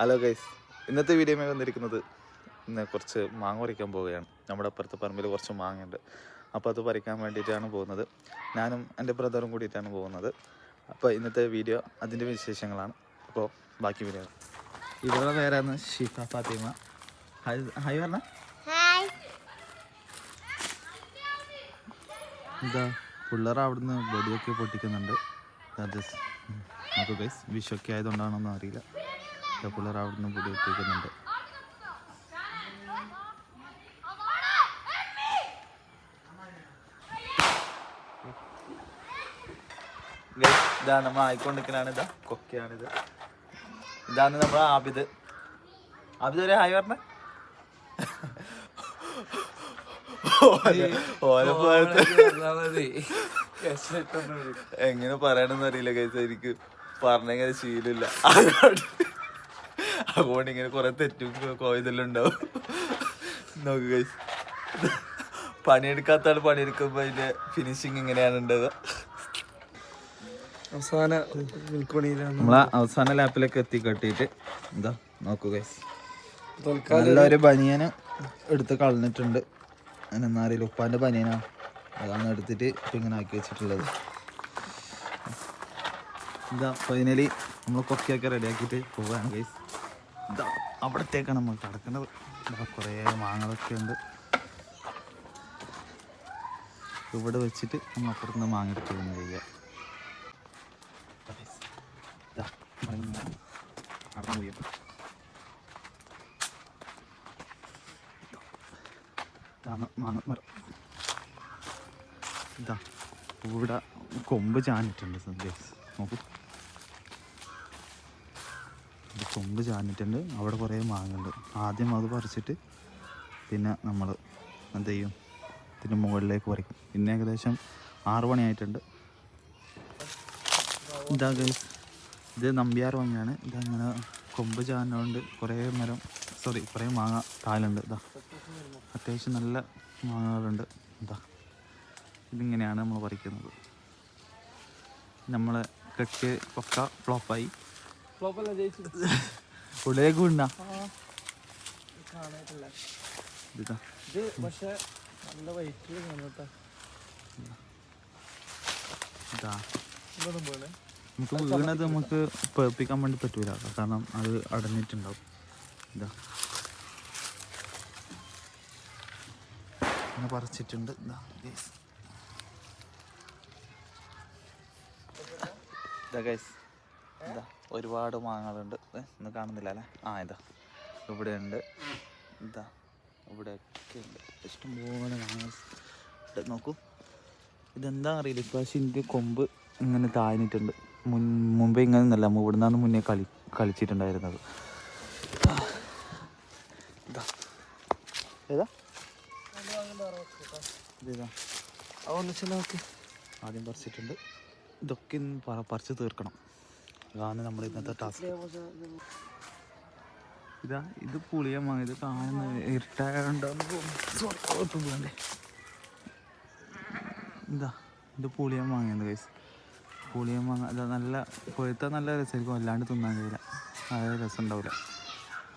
Hello guys, ഇന്നത്തെ വീഡിയോയിൽ വന്നിരിക്കുന്നത് ഇന്ന് കുറച്ച് മാങ്ങ പറിക്കാൻ പോവുകയാണ്. നമ്മുടെ അപ്പുറത്തെ പറമ്പിൽ കുറച്ച് മാങ്ങയുണ്ട്. അപ്പോൾ അത് പറിക്കാൻ വേണ്ടിയിട്ടാണ് പോകുന്നത്. ഞാനും എൻ്റെ ബ്രദറും കൂടിയിട്ടാണ് പോകുന്നത്. അപ്പോൾ ഇന്നത്തെ വീഡിയോ അതിൻ്റെ വിശേഷങ്ങളാണ്. അപ്പോൾ ബാക്കി വീഡിയോ ഇവരുടെ പേരാണ് ഷിഫ ഫാത്തിമ. ഹായ് പറഞ്ഞ എന്താ പിള്ളേർ അവിടുന്ന് വെടിയൊക്കെ പൊട്ടിക്കുന്നുണ്ട്. നമുക്ക് ഗൈസ് വിഷൊക്കെ ആയതുകൊണ്ടാണെന്നൊന്നും അറിയില്ല. പിള്ളേർ അവിടുന്ന് പൊടി പൊട്ടിക്കുന്നുണ്ട്. ഇതാ നമ്മൾ ആയിക്കൊണ്ടിരിക്കണാണ്. ഇതാ കൊക്കയാണിത്. ഇതാണ് നമ്മളെ ആബിദ്. ആബിദ് ഒരു ഹായ് പറഞ്ഞ എങ്ങനെ പറയണമെന്ന് അറിയില്ല കൈസ്. എനിക്ക് പറഞ്ഞെങ്ങനെ ശീലമില്ല. അതുകൊണ്ട് ഇങ്ങനെ കുറെ തെറ്റും കോയതെല്ലാം ഉണ്ടാവും. നോക്ക് കൈസ്, പണിയെടുക്കാത്ത ആൾ പണിയെടുക്കുമ്പോ അതിന്റെ ഫിനിഷിങ് ഇങ്ങനെയാണ് ഉണ്ടാവുക. നമ്മളെ അവസാന ലാപ്പിലേക്ക് എത്തി കെട്ടിയിട്ട് എന്താ നോക്കൂ ഗൈസ്, നല്ലൊരു ബനിയന് എടുത്ത് കളഞ്ഞിട്ടുണ്ട്. എന്നാറിയില്ല, ഉപ്പാന്റെ ബനിയനാണ്. അതാണ് എടുത്തിട്ട് ഇപ്പം ഇങ്ങനെ ആക്കി വെച്ചിട്ടുള്ളത്. എന്താ ഫൈനലി നമ്മൾ കൊക്കയൊക്കെ റെഡിയാക്കിയിട്ട് പോവുകയാണ് ഗൈസ്. ഇതാ അവിടത്തേക്കാണ് നമ്മൾ കിടക്കുന്നത്. കുറേ മാങ്ങകളൊക്കെ ഉണ്ട്. ഇവിടെ വെച്ചിട്ട് നമ്മൾ അപ്പുറത്തുനിന്ന് മാങ്ങ എടുക്കുകയാണ് ചെയ്യുക. ഇതാ ഇവിടെ കൊമ്പ് ചാഞ്ഞിട്ടുണ്ട്. നോക്കൂ, കൊമ്പ് ചാഞ്ഞിട്ടുണ്ട്. അവിടെ കുറേ മാങ്ങുണ്ട്. ആദ്യം അത് പറിച്ചിട്ട് പിന്നെ നമ്മൾ എന്ത് ചെയ്യും, ഇതിൻ്റെ മുകളിലേക്ക് പറിക്കും. പിന്നെ ഏകദേശം 6 മണിയായിട്ടുണ്ട്. ഇതാ ഗൈസ്, ഇത് നമ്പ്യാർ മാങ്ങയാണ്. ഇതങ്ങനെ കൊമ്പ് ചാഞ്ഞുകൊണ്ട് കുറേ മാങ്ങ താലുണ്ട്. ഇതാ അത്യാവശ്യം നല്ല മാങ്ങകളുണ്ട്. ഇതാ ഇതിങ്ങനെയാണ് നമ്മൾ പറിക്കുന്നത്. നമ്മളെ കെട്ട് കൊക്ക ഫ്ലോപ്പായി. ഉള്ളിലേക്ക് വീണ നമുക്ക് വീണത് നമുക്ക് പേർപ്പിക്കാൻ വേണ്ടി പറ്റൂല, കാരണം അത് അടഞ്ഞിട്ടുണ്ടാവും. ഇതാ അങ്ങനെ പറിച്ചിട്ടുണ്ട്. ഇതാ ഗൈസ്, ഇതാ ഒരുപാട് മാങ്ങകളുണ്ട്. ഇന്ന് കാണുന്നില്ല അല്ലേ? ഇതാ ഇവിടെ ഉണ്ട്. ഇതാ ഇവിടെയൊക്കെ ഉണ്ട്. ഇഷ്ടംപോലെ മാങ്ങ നോക്കൂ. ഇതെന്താ അറിയില്ല, ഇപ്രാവശ്യം എനിക്ക് കൊമ്പ് ഇങ്ങനെ താഴ്ന്നിട്ടുണ്ട്. മുമ്പേ ഇങ്ങനെ ഒന്നല്ല, ഇവിടെ നിന്നാണ് മുന്നേ കളിച്ചിട്ടുണ്ടായിരുന്നത്. ഇതാ ഏതാ ഇതാ നോക്ക്, ആദ്യം പറിച്ചിട്ടുണ്ട്. ഇതൊക്കെ പറിച്ച് തീർക്കണം. അതാണ് നമ്മുടെ ഇന്നത്തെ ടാസ്ക്. ഇതാ ഇത് പുളിയ മാങ്ങ. ഇത് കാണുന്ന ഇരുട്ടായോണ്ടാന്ന് തോന്നുന്നു. ഇതാ ഇത് പുളിയ മാങ്ങയാണ് ഗൈസ്. പുളിയ മാങ്ങ ഇതാ നല്ല പൊഴുത്ത നല്ല രസമായിരിക്കും, അല്ലാണ്ട് തിന്നാൻ കഴിയില്ല, അത് രസം ഉണ്ടാവില്ല.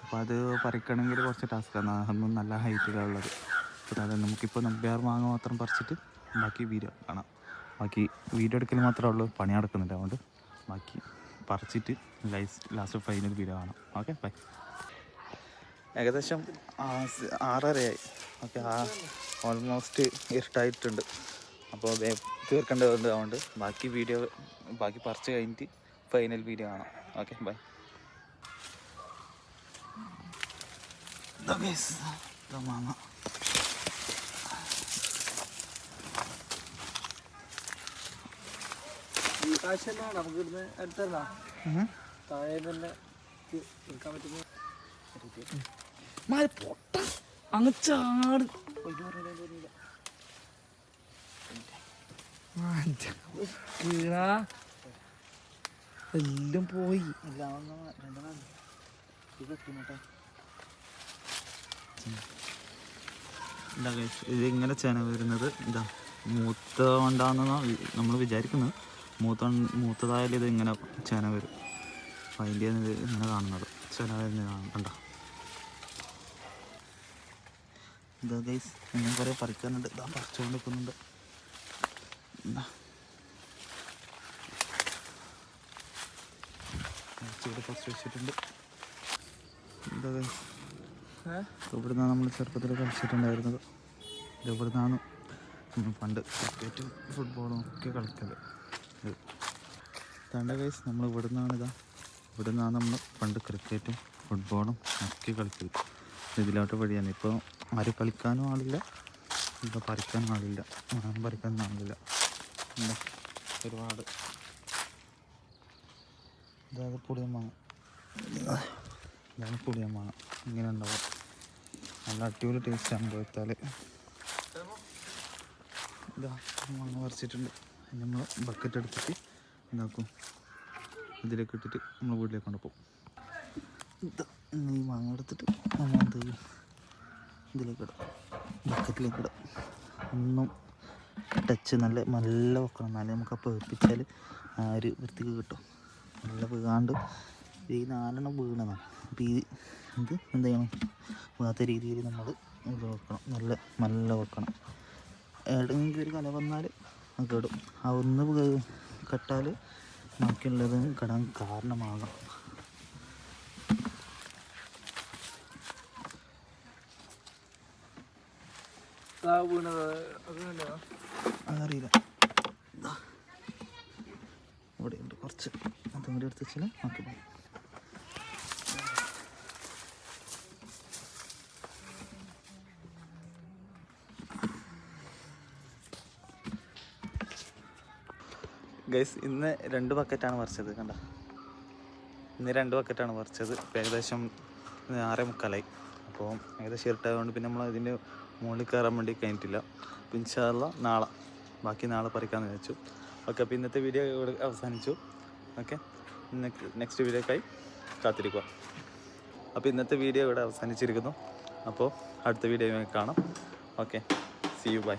അപ്പോൾ അത് പറിക്കണമെങ്കിൽ കുറച്ച് ടാസ്ക്കാണ്. അതൊന്നും നല്ല ഹൈറ്റിലുള്ളത്. അപ്പോൾ അതെ, നമുക്കിപ്പോൾ നമ്പ്യാർ മാങ്ങ മാത്രം പറിച്ചിട്ട് ബാക്കി വീഡിയോ കാണാം. ബാക്കി വീഡിയോ എടുക്കൽ മാത്രമേ ഉള്ളൂ, പണി നടക്കുന്നില്ല. അതുകൊണ്ട് ബാക്കി പറിച്ചിട്ട് ലാസ്റ്റ് ഫൈനൽ വീഡിയോ കാണാം. Okay bye. ഏകദേശം 6:30 ഓക്കെ, ഓൾമോസ്റ്റ് ഇരുട്ടായിട്ടുണ്ട്. അപ്പോൾ തീർക്കേണ്ടതുണ്ട്. അതുകൊണ്ട് ബാക്കി പറിച്ച് കഴിഞ്ഞിട്ട് ഫൈനൽ വീഡിയോ കാണാം. Okay bye. മാങ്ങ നമുക്ക് ഇവിടുന്ന് അടുത്തല്ല, താഴെ തന്നെ നിൽക്കാൻ പറ്റുന്ന അങ്ങ് ചാട് എല്ലാം പോയി. ഇതിങ്ങനെ ചേന വരുന്നത് ഇതാ മൂത്ത കൊണ്ടാണെന്നാണ് നമ്മൾ വിചാരിക്കുന്നത്. മൂത്തതായാലും ഇത് ഇങ്ങനെ ചേന വരും. അപ്പോൾ അതിൻ്റെ ഇങ്ങനെ കാണുന്നത് ചിലവായിരുന്നതാണ് കണ്ടോ. ഇതാ ഗൈസ് ഇങ്ങനെ കുറേ പറിക്കാനുണ്ട്. ഇതാ പറിച്ചുകൊണ്ട് നിൽക്കുന്നുണ്ട്. ഇവിടെ പറിച്ച് വെച്ചിട്ടുണ്ട്. എന്താ ഗൈസ് ഇവിടുന്നാണ് നമ്മൾ ചെറുപ്പത്തിൽ കളിച്ചിട്ടുണ്ടായിരുന്നത്. ഇവിടുന്നാണ് നമ്മൾ പണ്ട് ക്രിക്കറ്റും ഫുട്ബോളും ഒക്കെ കളിക്കല്. തണ്ട ഗൈസ് നമ്മൾ ഇവിടുന്നാണ് നമ്മൾ പണ്ട് ക്രിക്കറ്റും ഫുട്ബോളും ഒക്കെ കളിക്കല്. ഇതിലോട്ട് വഴിയാണ്. ഇപ്പോൾ ആരും കളിക്കാനും ആളില്ല, ഇപ്പോൾ പറിക്കാനും ആളില്ല, പറിക്കാനും ആളില്ല. എന്താ ഒരുപാട് ഇതായത് പുളിയമാങ്ങ. ഇതാണ് പുളിയമാങ്ങ. ഇങ്ങനെ ഉണ്ടാവും. നല്ല അടിപൊളി ടേസ്റ്റാണ് പഴുത്താൽ. ഇതാ മാങ്ങ പറിച്ചിട്ടുണ്ട്. നമ്മൾ ബക്കറ്റ് എടുത്തിട്ട് എന്താക്കും, ഇതിലേക്ക് ഇട്ടിട്ട് നമ്മൾ വീട്ടിലേക്ക് കൊണ്ടുപോകും. ഇത് ഈ മാങ്ങ എടുത്തിട്ട് നമ്മൾ എന്ത് ചെയ്യും, ഇതിലേക്ക് ഇടും, ബക്കറ്റിലേക്ക് ഇടും. ഒന്നും ടച്ച് നല്ല വെക്കണം. എന്നാലും നമുക്ക് പേപ്പിച്ചാൽ ആ ഒരു വൃത്തിക്ക് കിട്ടും. നല്ല വീഴാണ്ട് ഈ 4 വീണതാണ്. അപ്പോൾ ഇത് എന്ത് ചെയ്യണം, വീഴാത്ത രീതിയിൽ നമ്മൾ ഇത് വെക്കണം. നല്ല വെക്കണം. എവിടെയെങ്കിലും ഒരു കല വന്നാൽ നമുക്ക് ഇടും. ആ ഒന്ന് കെട്ടാൽ ബാക്കിയുള്ളത് കെടാൻ കാരണമാകാം. അതറിയില്ല. ഇവിടെ ഉണ്ട് കുറച്ച്, അതും കൂടി എടുത്ത് വെച്ചാൽ നമുക്ക് പോയി. ഗൈസ് ഇന്ന് 2 ബക്കറ്റാണ് പറിച്ചത്. കണ്ട, ഇന്ന് 2 ബക്കറ്റാണ് പറിച്ചത്. ഇപ്പോൾ ഏകദേശം 6:45. അപ്പോൾ ഏകദേശം ഇരുട്ടായതുകൊണ്ട് പിന്നെ നമ്മൾ ഇതിൻ്റെ മുകളിൽ കയറാൻ വേണ്ടി കഴിഞ്ഞിട്ടില്ല. അപ്പോൾ ഇൻഷാ അല്ലാഹ് ബാക്കി നാളെ പറിക്കാമെന്ന് വിചാരിച്ചു. ഓക്കെ, അപ്പോൾ ഇന്നത്തെ വീഡിയോ ഇവിടെ അവസാനിച്ചു. ഓക്കെ, നെക്സ്റ്റ് വീഡിയോക്കായി കാത്തിരിക്കുക. അപ്പോൾ ഇന്നത്തെ വീഡിയോ ഇവിടെ അവസാനിച്ചിരിക്കുന്നു. അപ്പോൾ അടുത്ത വീഡിയോ കാണാം. Okay, see you, by.